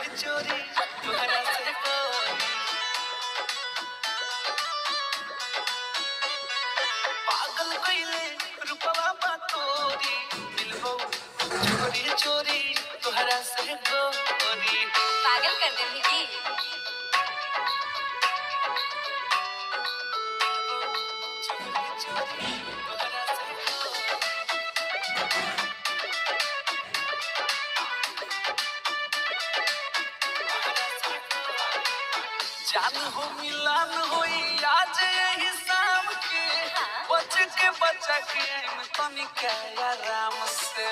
चोरी तोहरा से गोरी पागल कइले रूपवा बा तोरी मिलबो चोरी चोरी तोहरा से गोरी पागल कर देंगी जी। चोरी चोरी तोहरा से गोरी जान हो मिलन होई आज यही शाम के बच के बचा के तनिक आराम से